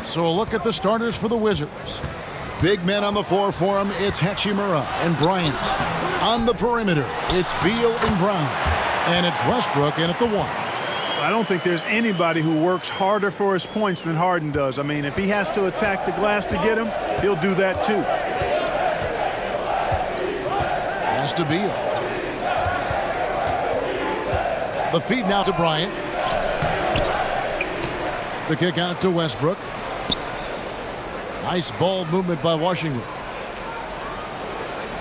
So a look at the starters for the Wizards. Big men on the floor for him. It's Hachimura and Bryant. On the perimeter, it's Beal and Brown. And it's Westbrook in at the 1. I don't think there's anybody who works harder for his points than Harden does. I mean, if he has to attack the glass to get him, he'll do that too. Pass to Beal. The feed now to Bryant. The kick out to Westbrook. Nice ball movement by Washington.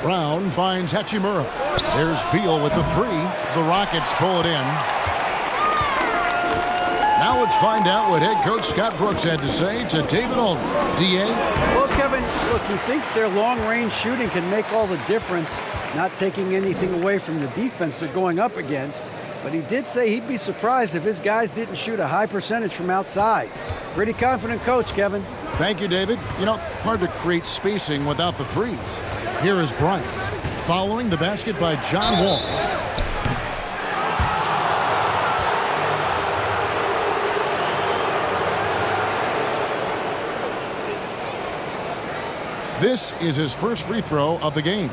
Brown finds Hachimura. There's Beal with the 3. The Rockets pull it in. Now let's find out what head coach Scott Brooks had to say to David Aldridge. D.A.? Well, Kevin, look, he thinks their long-range shooting can make all the difference, not taking anything away from the defense they're going up against. But he did say he'd be surprised if his guys didn't shoot a high percentage from outside. Pretty confident coach, Kevin. Thank you, David. You know, hard to create spacing without the threes. Here is Bryant, following the basket by John Wall. This is his first free throw of the game.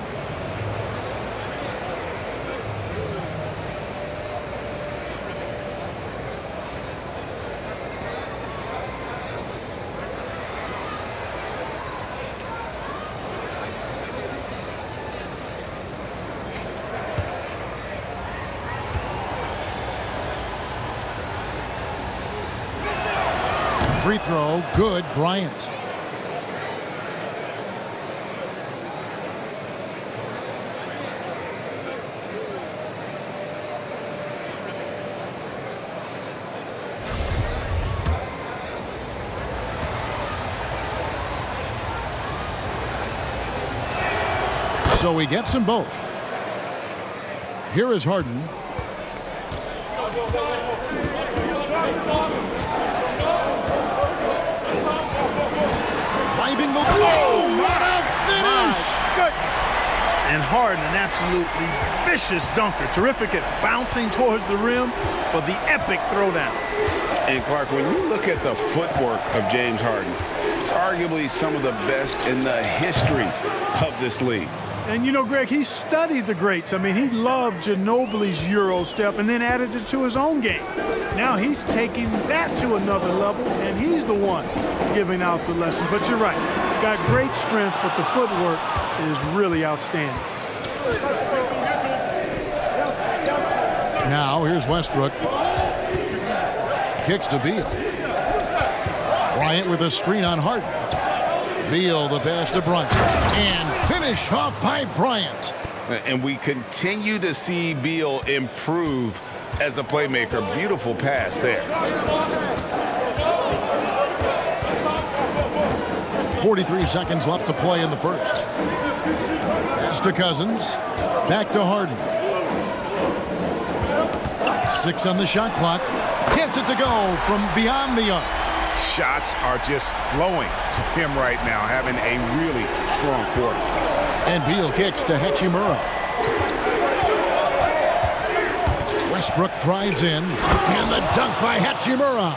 Free throw, good, Bryant. So he gets them both. Here is Harden. Driving the what a finish! Good. And Harden, an absolutely vicious dunker. Terrific at bouncing towards the rim for the epic throwdown. And Clark, when you look at the footwork of James Harden, arguably some of the best in the history of this league. And you know, Greg, he studied the greats. I mean, he loved Ginobili's Euro step and then added it to his own game. Now he's taking that to another level, and he's the one giving out the lesson. But you're right, got great strength, but the footwork is really outstanding. Now here's Westbrook. Kicks to Beal. Bryant with a screen on Harden. Beal the pass to Bryant. And finish off by Bryant. And we continue to see Beal improve as a playmaker. Beautiful pass there. 43 seconds left to play in the first. Pass to Cousins. Back to Harden. 6 on the shot clock. Gets it to go from beyond the arc. Shots are just flowing for him right now, having a really strong quarter. And Beal kicks to Hachimura. Westbrook drives in, and the dunk by Hachimura.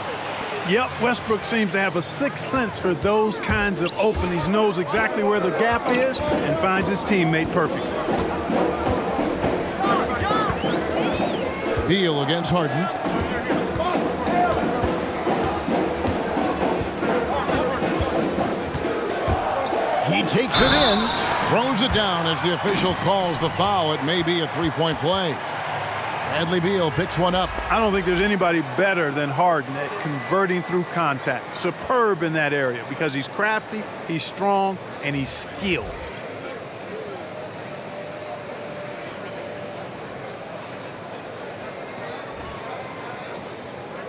Yep, Westbrook seems to have a sixth sense for those kinds of openings. Knows exactly where the gap is and finds his teammate perfectly. Beal against Harden. He takes it in, throws it down as the official calls the foul. It may be a three-point play. Bradley Beal picks one up. I don't think there's anybody better than Harden at converting through contact. Superb in that area because he's crafty, he's strong, and he's skilled.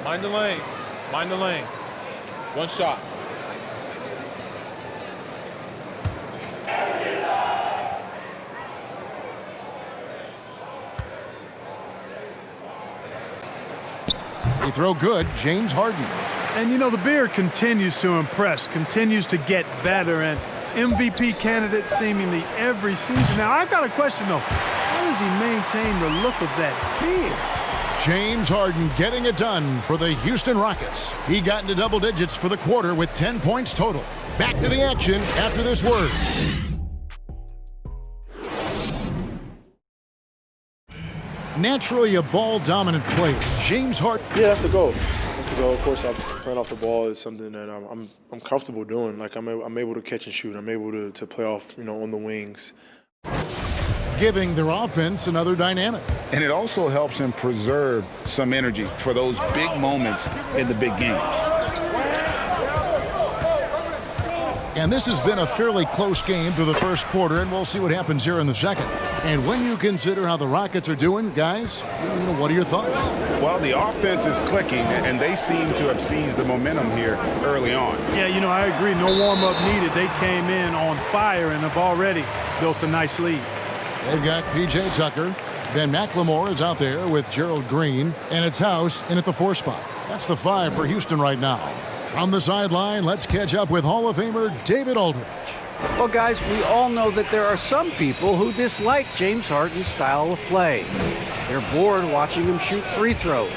Mind the lanes. Mind the lanes. One shot. Free throw good, James Harden. And you know, the Beard continues to impress, continues to get better, and MVP candidate seemingly every season. Now, I've got a question, though. How does he maintain the look of that beard? James Harden getting it done for the Houston Rockets. He got into double digits for the quarter with 10 points total. Back to the action after this word. Naturally a ball-dominant player, James Harden. Yeah, that's the goal. That's the goal. Of course, playing off the ball is something that I'm comfortable doing. Like I'm able to catch and shoot. I'm able to play off, on the wings. Giving their offense another dynamic. And it also helps him preserve some energy for those big moments in the big games. And this has been a fairly close game through the first quarter, and we'll see what happens here in the second. And when you consider how the Rockets are doing, guys, what are your thoughts? Well, the offense is clicking, and they seem to have seized the momentum here early on. Yeah, I agree. No warm-up needed. They came in on fire and have already built a nice lead. They've got P.J. Tucker. Ben McLemore is out there with Gerald Green, and it's House in at the 4 spot. That's the 5 for Houston right now. From the sideline, let's catch up with Hall of Famer David Aldridge. Well, guys, we all know that there are some people who dislike James Harden's style of play. They're bored watching him shoot free throws.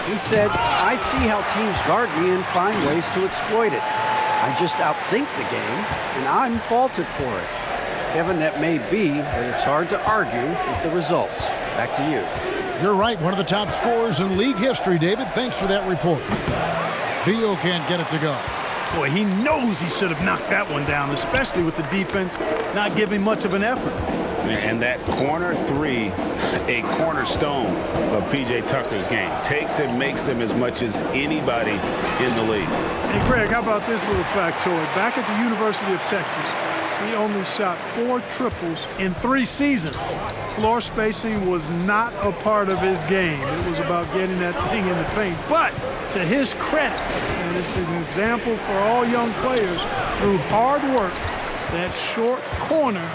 He said, "I see how teams guard me and find ways to exploit it. I just outthink the game, and I'm faulted for it." Kevin, that may be, but it's hard to argue with the results. Back to you. You're right, one of the top scorers in league history, David. Thanks for that report. Beal can't get it to go. Boy, he knows he should have knocked that one down, especially with the defense not giving much of an effort. And that corner 3, a cornerstone of P.J. Tucker's game. Takes and makes them as much as anybody in the league. Hey, Greg, how about this little factoid? Back at the University of Texas, he only shot 4 triples in 3 seasons. Floor spacing was not a part of his game. It was about getting that thing in the paint. But to his credit, and it's an example for all young players, through hard work, that short corner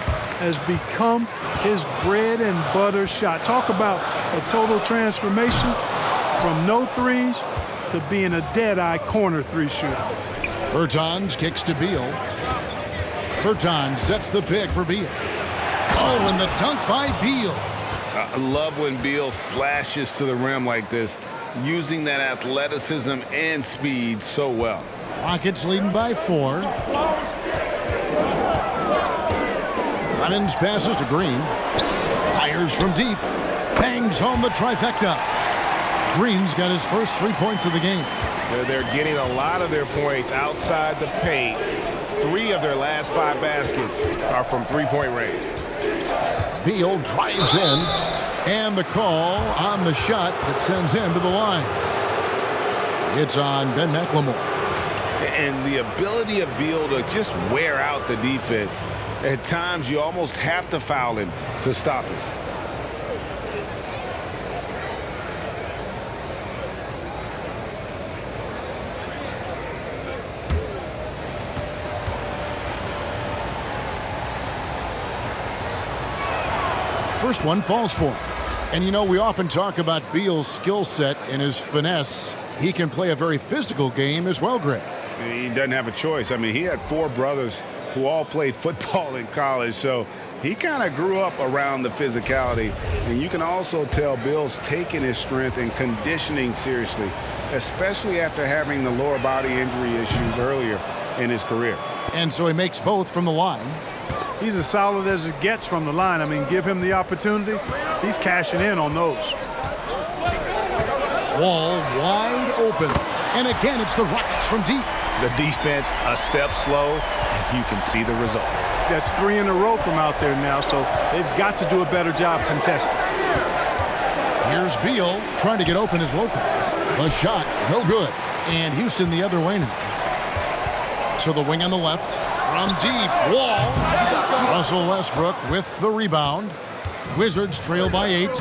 has become his bread and butter shot. Talk about a total transformation from no threes to being a dead-eye corner 3 shooter. Bertans kicks to Beal. Bertans sets the pick for Beal. Oh, and the dunk by Beal. I love when Beal slashes to the rim like this, using that athleticism and speed so well. Rockets leading by 4. Clemens passes to Green. Fires from deep. Bangs home the trifecta. Green's got his first 3 points of the game. They're getting a lot of their points outside the paint. 3 of their last 5 baskets are from three-point range. Beal drives in, and the call on the shot that sends him to the line. It's on Ben McLemore. And the ability of Beal to just wear out the defense. At times, you almost have to foul him to stop him. First one falls for him. And we often talk about Beal's skill set and his finesse. He can play a very physical game as well, Greg. He doesn't have a choice. I mean, he had 4 brothers who all played football in college, so he kind of grew up around the physicality. And you can also tell Beal's taking his strength and conditioning seriously, especially after having the lower body injury issues earlier in his career. And so he makes both from the line. He's as solid as it gets from the line. I mean, give him the opportunity. He's cashing in on those. Wall wide open. And again, it's the Rockets from deep. The defense a step slow, and you can see the result. That's 3 in a row from out there now, so they've got to do a better job contesting. Here's Beal trying to get open as Lopez. A shot, no good. And Houston the other way now. To the wing on the left. From deep, Wall. Russell Westbrook with the rebound. Wizards trail by 8.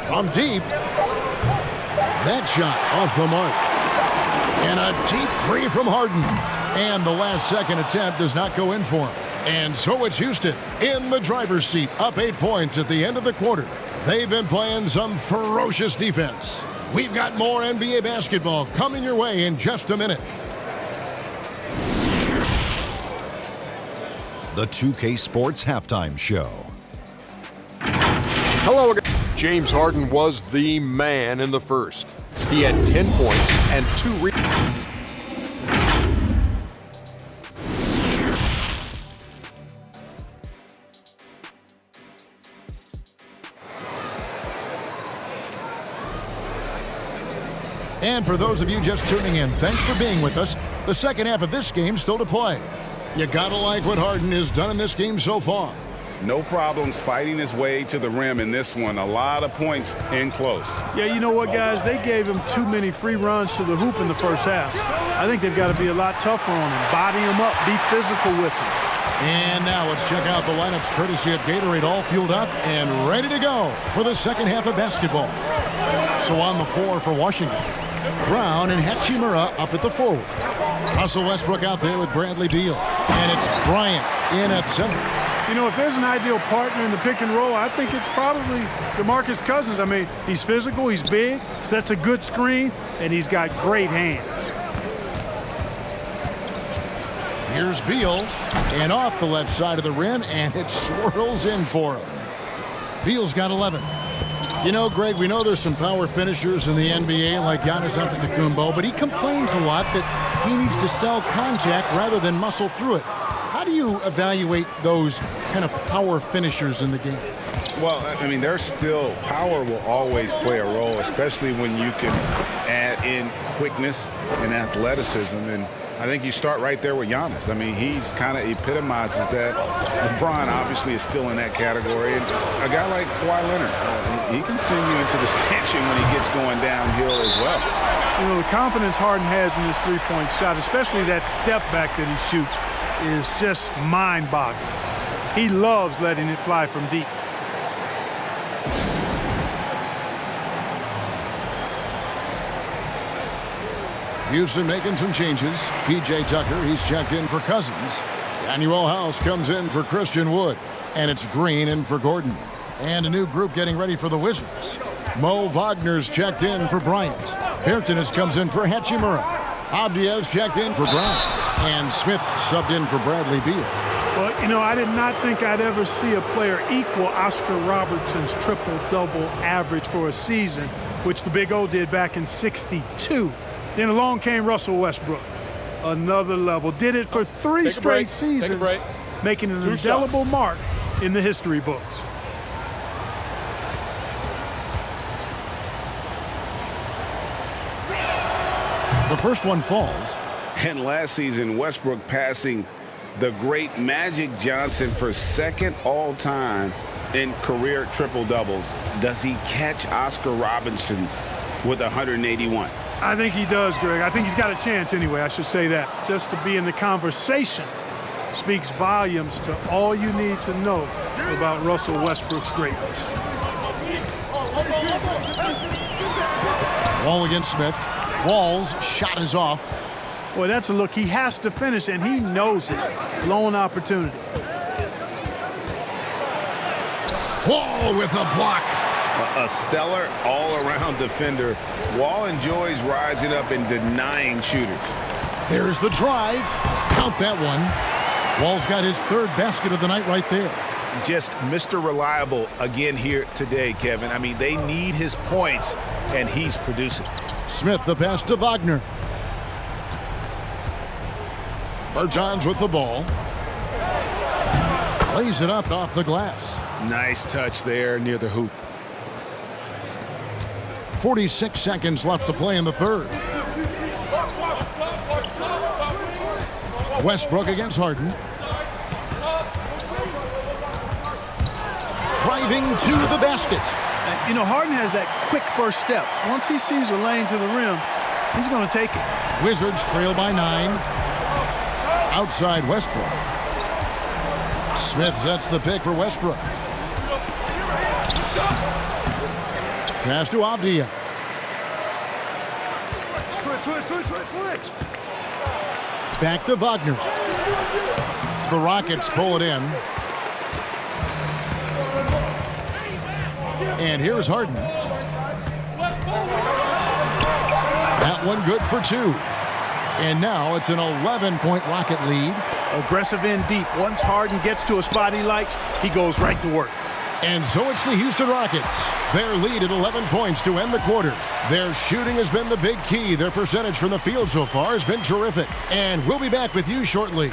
From deep. That shot off the mark. And a deep 3 from Harden. And the last second attempt does not go in for him. And so it's Houston in the driver's seat, up 8 points at the end of the quarter. They've been playing some ferocious defense. We've got more NBA basketball coming your way in just a minute. The 2K Sports Halftime Show. Hello again. James Harden was the man in the first. He had 10 points and 2 rebounds. And for those of you just tuning in, thanks for being with us. The second half of this game still to play. You gotta like what Harden has done in this game so far. No problems fighting his way to the rim in this one. A lot of points in close. Yeah, you know what, guys? They gave him too many free runs to the hoop in the first half. I think they've got to be a lot tougher on him. Body him up. Be physical with him. And now let's check out the lineups courtesy of Gatorade, all fueled up and ready to go for the second half of basketball. So on the floor for Washington, Brown and Hachimura up at the forward. Russell Westbrook out there with Bradley Beal. And it's Bryant in at center. You know, if there's an ideal partner in the pick and roll, I think it's probably DeMarcus Cousins. I mean, he's physical, he's big, sets a good screen, and he's got great hands. Here's Beal, and off the left side of the rim, and it swirls in for him. Beal's got 11. You know, Greg, we know there's some power finishers in the NBA like Giannis Antetokounmpo, but he complains a lot that he needs to sell contact rather than muscle through it. How do you evaluate those kind of power finishers in the game? Well, I mean, there's still power will always play a role, especially when you can add in quickness and athleticism. And I think you start right there with Giannis. I mean, he's kind of epitomizes that. LeBron obviously is still in that category. And a guy like Kawhi Leonard, he can send you into the stanchion when he gets going downhill as well. You know, the confidence Harden has in his three-point shot, especially that step back that he shoots, is just mind-boggling. He loves letting it fly from deep. Houston making some changes. P.J. Tucker, he's checked in for Cousins. Daniel House comes in for Christian Wood. And it's Green in for Gordon. And a new group getting ready for the Wizards. Mo Wagner's checked in for Bryant. Hairton comes in for Hachimura. Abdia's checked in for Brown. And Smith subbed in for Bradley Beal. Well, you know, I did not think I'd ever see a player equal Oscar Robertson's triple-double average for a season, which the Big O did back in '62. Then along came Russell Westbrook. Another level. Did it for 3 straight seasons, making an indelible mark in the history books. The first one falls. And last season, Westbrook passing the great Magic Johnson for second all-time in career triple-doubles. Does he catch Oscar Robertson with 181? I think he does, Greg. I think he's got a chance anyway, I should say that. Just to be in the conversation speaks volumes to all you need to know about Russell Westbrook's greatness. Wall against Smith. Wall's shot is off. Boy, that's a look he has to finish, and he knows it. Blown opportunity. Wall with a block. A stellar all-around defender. Wall enjoys rising up and denying shooters. There's the drive. Count that one. Wall's got his third basket of the night right there. Just Mr. Reliable again here today, Kevin. I mean, they need his points, and he's producing. Smith the pass to Wagner. Bertans with the ball. Lays it up off the glass. Nice touch there near the hoop. 46 seconds left to play in the third. Westbrook against Harden. Driving to the basket. You know, Harden has that quick first step. Once he sees a lane to the rim, he's going to take it. Wizards trail by 9. Outside Westbrook. Smith sets the pick for Westbrook. Pass to Avdia. Switch. Back to Wagner. The Rockets pull it in. And here's Harden. That one good for 2. And now it's an 11-point Rocket lead. Aggressive in deep. Once Harden gets to a spot he likes, he goes right to work. And so it's the Houston Rockets. Their lead at 11 points to end the quarter. Their shooting has been the big key. Their percentage from the field so far has been terrific. And we'll be back with you shortly.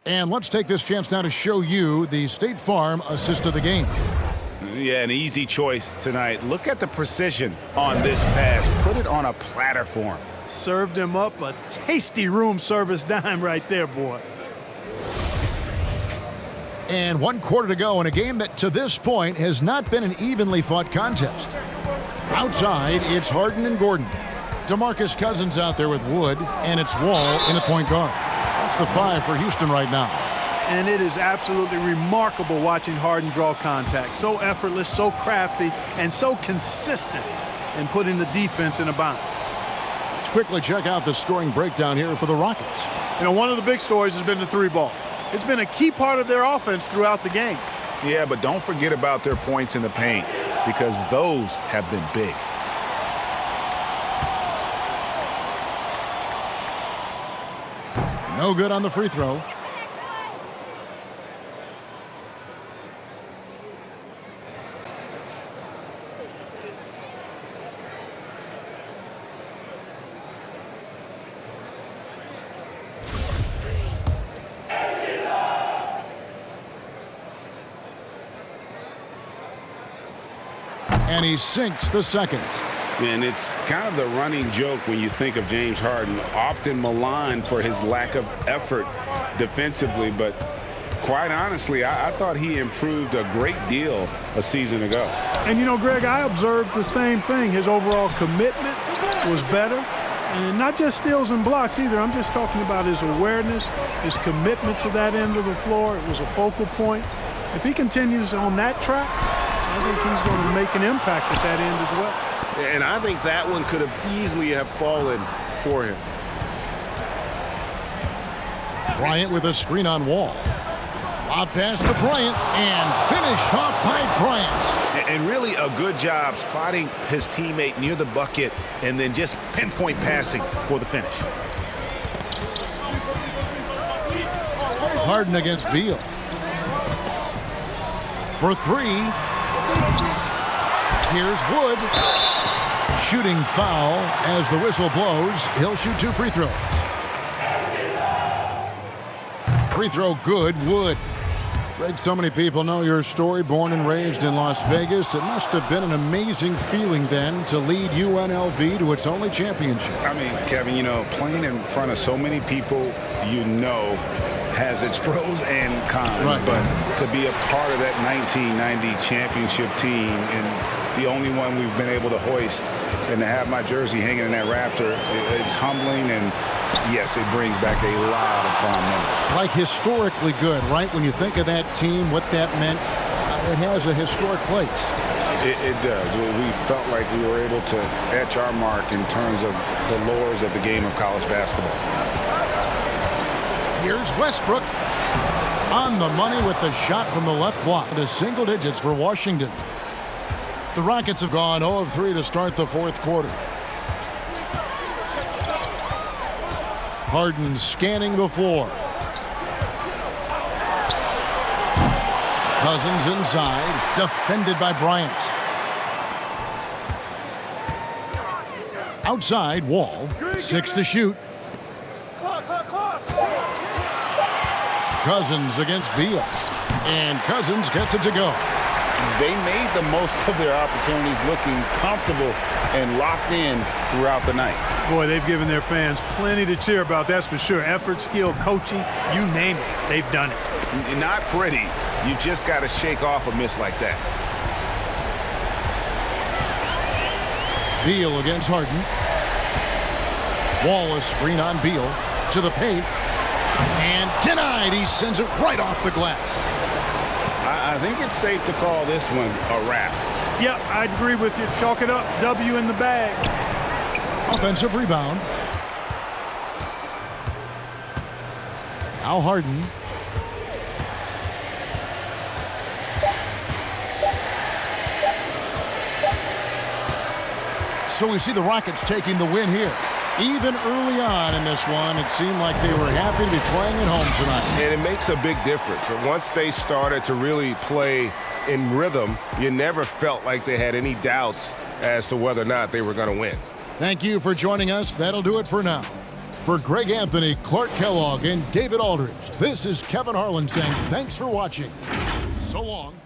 And let's take this chance now to show you the State Farm assist of the game. Yeah, an easy choice tonight. Look at the precision on this pass. Put it on a platter for him. Served him up a tasty room service dime right there, boy. And 1 quarter to go in a game that to this point has not been an evenly fought contest. Outside, it's Harden and Gordon. DeMarcus Cousins out there with Wood, and it's Wall in the point guard. That's the 5 for Houston right now. And it is absolutely remarkable watching Harden draw contact. So effortless, so crafty, and so consistent in putting the defense in a bind. Let's quickly check out the scoring breakdown here for the Rockets. You know, one of the big stories has been the 3-ball. It's been a key part of their offense throughout the game. Yeah, but don't forget about their points in the paint, because those have been big. No good on the free throw. And he sinks the second. And it's kind of the running joke when you think of James Harden, often maligned for his lack of effort defensively, but quite honestly, I thought he improved a great deal a season ago. And you know, Greg, I observed the same thing. His overall commitment was better. And not just steals and blocks either. I'm just talking about his awareness, his commitment to that end of the floor. It was a focal point. If he continues on that track, I think he's going to make an impact at that end as well. And I think that one could have easily have fallen for him. Bryant with a screen on Wall. Lob pass to Bryant and finish off by Bryant. And really a good job spotting his teammate near the bucket and then just pinpoint passing for the finish. Harden against Beal. For 3. Here's Wood. Shooting foul as the whistle blows. He'll shoot 2 free throws. Free throw good, Wood. Greg, so many people know your story. Born and raised in Las Vegas. It must have been an amazing feeling then to lead UNLV to its only championship. I mean, Kevin, you know, playing in front of so many people you know has its pros and cons, right. But to be a part of that 1990 championship team and the only one we've been able to hoist and to have my jersey hanging in that rafter, it's humbling, and yes, it brings back a lot of fond memories. Like historically good, right? When you think of that team, what that meant, it has a historic place. It does. We felt like we were able to etch our mark in terms of the lures of the game of college basketball. Here's Westbrook on the money with the shot from the left block to single digits for Washington. The Rockets have gone 0 of 3 to start the 4th quarter. Harden scanning the floor. Cousins inside, defended by Bryant. Outside, Wall, 6 to shoot. Cousins against Beal, and Cousins gets it to go. They made the most of their opportunities, looking comfortable and locked in throughout the night. Boy, they've given their fans plenty to cheer about, that's for sure. Effort, skill, coaching, you name it, they've done it. Not pretty. You just got to shake off a miss like that. Beal against Harden. Wallace screen on Beal to the paint. And denied. He sends it right off the glass. I think it's safe to call this one a wrap. Yep, I agree with you. Chalk it up. W in the bag. Offensive rebound. Now Harden. So we see the Rockets taking the win here. Even early on in this one, it seemed like they were happy to be playing at home tonight. And it makes a big difference. Once they started to really play in rhythm, you never felt like they had any doubts as to whether or not they were going to win. Thank you for joining us. That'll do it for now. For Greg Anthony, Clark Kellogg, and David Aldridge, this is Kevin Harlan saying thanks for watching. So long.